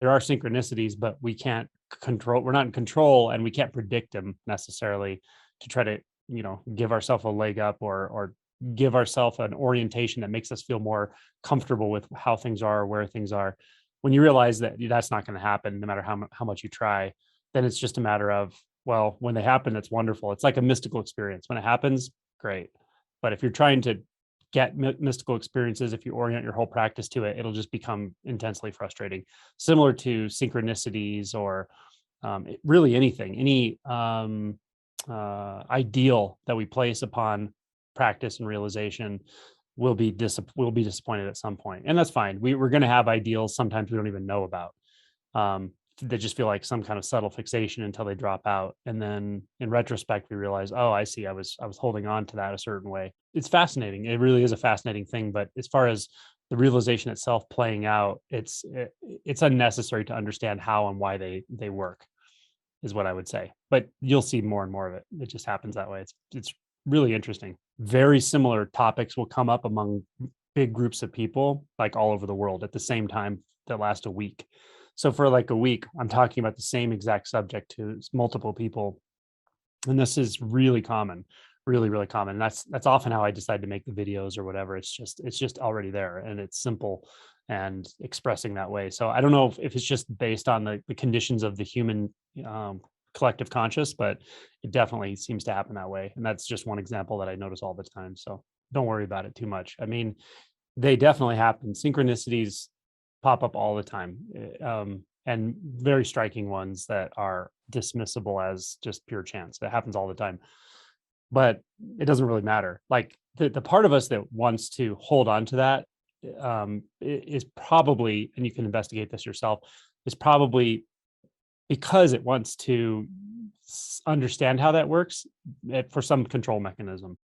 there are synchronicities, but we're not in control, and we can't predict them necessarily to try to, give ourselves a leg up, or give ourselves an orientation that makes us feel more comfortable with how things are, where things are. When you realize that that's not going to happen, no matter how much you try, then it's just a matter of, well, when they happen, it's wonderful. It's like a mystical experience. When it happens, great. But if you're trying to get mystical experiences, if you orient your whole practice to it, it'll just become intensely frustrating. Similar to synchronicities, or really anything, any ideal that we place upon practice and realization will be disappointed at some point, and that's fine. We're going to have ideals sometimes we don't even know about. They just feel like some kind of subtle fixation until they drop out, and then in retrospect we realize, oh, I see, I was holding on to that a certain way. It's fascinating. It really is a fascinating thing. But as far as the realization itself playing out, it's unnecessary to understand how and why they work, is what I would say. But you'll see more and more of it. It just happens that way. It's really interesting. Very similar topics will come up among big groups of people, like all over the world at the same time, that last a week. So for like a week, I'm talking about the same exact subject to multiple people. And this is really common, really, really common. And that's often how I decide to make the videos or whatever. It's just already there, and it's simple and expressing that way. So I don't know if it's just based on the conditions of the human collective conscious, but it definitely seems to happen that way. And that's just one example that I notice all the time. So don't worry about it too much. I mean, they definitely happen. Synchronicities pop up all the time, and very striking ones that are dismissible as just pure chance. That happens all the time, but it doesn't really matter. Like the part of us that wants to hold on to that, is probably, and you can investigate this yourself, is probably because it wants to understand how that works, for some control mechanism.